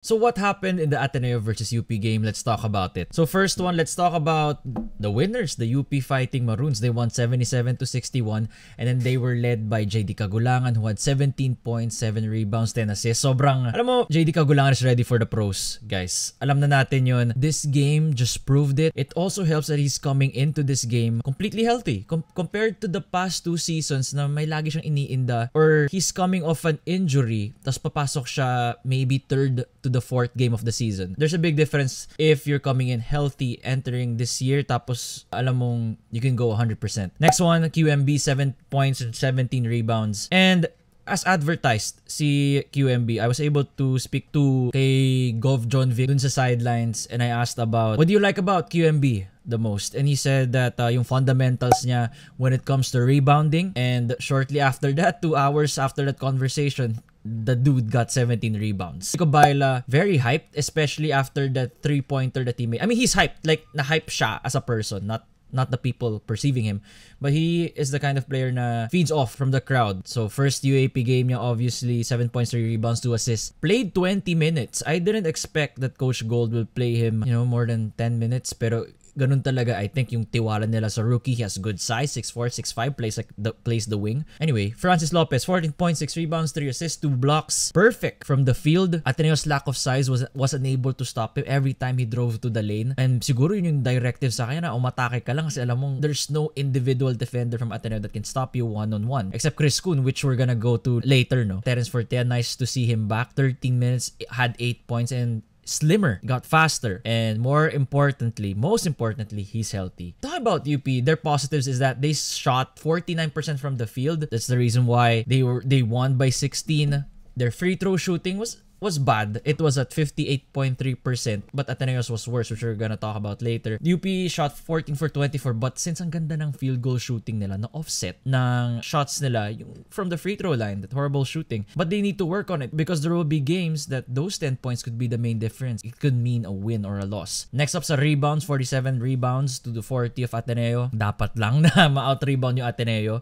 So what happened in the Ateneo versus UP game? Let's talk about it. So first one, let's talk about the winners, the UP Fighting Maroons. They won 77-61 and then they were led by JD Kagulangan who had 17.7 rebounds, 10 assists. Sobrang, alam mo, JD Kagulangan is ready for the pros, guys. Alam na natin yun. This game just proved it. It also helps that he's coming into this game completely healthy. Compared to the past 2 seasons na may lagi siyang iniinda or he's coming off an injury tapos papasok siya maybe 3rd to the 4th game of the season. There's a big difference if you're coming in healthy entering this year tapos alam mong you can go 100%. Next one, QMB, 7 points and 17 rebounds. And as advertised, si QMB, I was able to speak to kay Gov John Vic dun sa sidelines and I asked about, what do you like about QMB the most? And he said that yung fundamentals niya when it comes to rebounding, and shortly after that, 2 hours after that conversation, the dude got 17 rebounds. Nico Baila, very hyped, especially after that 3-pointer that he made. I mean, he's hyped, like na-hype siya as a person, not the people perceiving him, but he is the kind of player na feeds off from the crowd. So first UAP game niya, obviously 7 points, 3 rebounds, 2 assists. Played 20 minutes. I didn't expect that Coach Gold will play him, more than 10 minutes, pero ganun talaga. I think yung tiwala nila sa rookie. He has good size, 6'4", 6'5", plays the wing. Anyway, Francis Lopez, 14 points, 6 rebounds, 3 assists, 2 blocks. Perfect from the field. Ateneo's lack of size was unable to stop him every time he drove to the lane. And siguro yun yung directive sa kanya na umatake ka lang kasi alam mong there's no individual defender from Ateneo that can stop you one-on-one. Except Chris Kuhn, which we're gonna go to later, no? Terence Fortea, nice to see him back. 13 minutes, had 8 points, and slimmer, got faster, and most importantly, he's healthy. Talking about UP, their positives is that they shot 49% from the field. That's the reason why they won by 16. Their free throw shooting was bad. It was at 58.3%, but Ateneo's was worse, which we're gonna talk about later. UP shot 14 for 24, but since ang ganda ng field goal shooting nila, na-offset ng shots nila yung from the free throw line, that horrible shooting. But they need to work on it because there will be games that those 10 points could be the main difference. It could mean a win or a loss. Next up sa rebounds, 47 rebounds to the 40 of Ateneo. Dapat lang na ma-out-rebound yung Ateneo.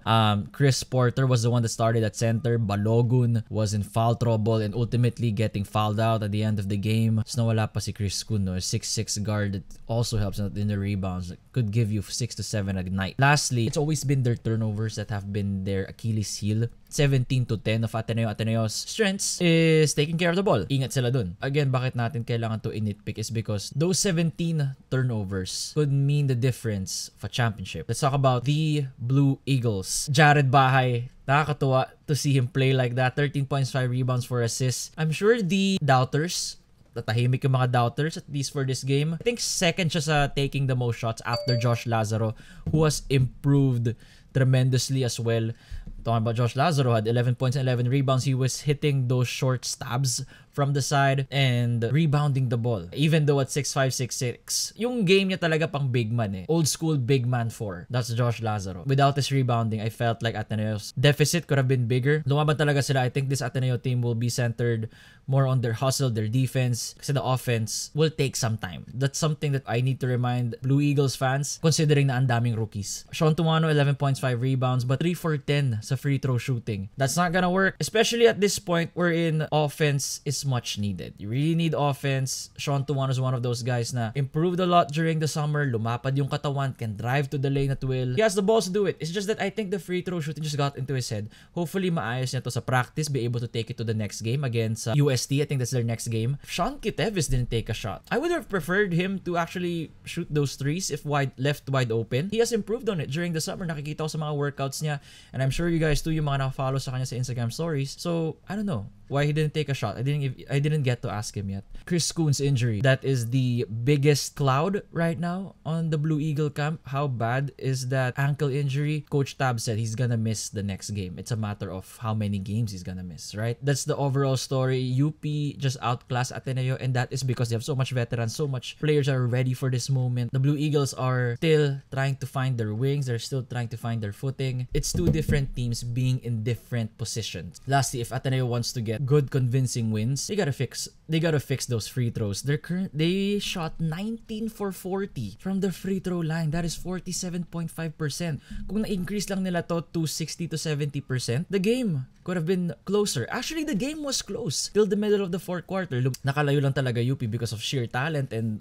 Chris Porter was the one that started at center. Balogun was in foul trouble and ultimately getting fouled out at the end of the game. So nawala pa si Chris Kuhn, no? 6'6" guard that also helps in the rebounds. Could give you 6 to 7 a night. Lastly, it's always been their turnovers that have been their Achilles heel. 17-10 of Ateneo. Ateneo's strengths is taking care of the ball. Ingat sila dun. Again, bakit natin kailangan to initpick is because those 17 turnovers could mean the difference of a championship. Let's talk about the Blue Eagles. Jared Bahay, nakakatuwa to see him play like that. 13.5 rebounds, 4 assists. I'm sure the doubters, tatahimik yung mga doubters, at least for this game. I think second siya sa taking the most shots after Josh Lazaro, who has improved tremendously as well. Talking about Josh Lazaro, had 11 points and 11 rebounds. He was hitting those short stabs from the side and rebounding the ball. Even though at 6'5", 6'6", yung game niya talaga pang big man eh. Old school big man 4. That's Josh Lazaro. Without his rebounding, I felt like Ateneo's deficit could have been bigger. Lumaban talaga sila. I think this Ateneo team will be centered more on their hustle, their defense. Kasi the offense will take some time. That's something that I need to remind Blue Eagles fans considering na ang daming rookies. Sean Tumano, 11 points, 5 rebounds, but 3 for 10 sa free throw shooting. That's not gonna work, especially at this point wherein offense is much needed. You really need offense. Sean Tumano is one of those guys na improved a lot during the summer. Lumapad yung katawan, can drive to the lane at will. He has the balls to do it. It's just that I think the free throw shooting just got into his head. Hopefully maayos niya to sa practice, be able to take it to the next game against UST. I think that's their next game. Sean Kitevis didn't take a shot. I would have preferred him to actually shoot those threes if left wide open. He has improved on it during the summer. Nakikita ko sa mga workouts niya, and I'm sure you guys too, yung mga nakafollow sa kanya sa Instagram stories. So I don't know why he didn't take a shot. I didn't get to ask him yet. Chris Kuhn's injury, that is the biggest cloud right now on the Blue Eagle camp. How bad is that ankle injury? Coach Tab said he's gonna miss the next game. It's a matter of how many games he's gonna miss, right? That's the overall story. UP just outclassed Ateneo, and that is because they have so much veterans, so much players are ready for this moment. The Blue Eagles are still trying to find their wings. They're still trying to find their footing. It's two different teams being in different positions. Lastly, if Ateneo wants to get get good convincing wins, they gotta fix those free throws. They shot 19 for 40 from the free throw line. That is 47.5%. Kung na-increase lang nila to 60 to 70%, the game could have been closer. Actually, the game was close till the middle of the fourth quarter. Nakalayo lang talaga UP because of sheer talent and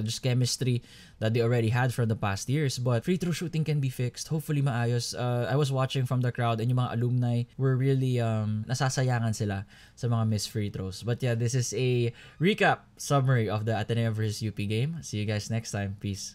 just chemistry that they already had from the past years. But free throw shooting can be fixed. Hopefully maayos. I was watching from the crowd and yung mga alumni were really nasasayangan sila sa mga missed free throws. But yeah, this is a recap summary of the Ateneo versus UP game. See you guys next time. Peace.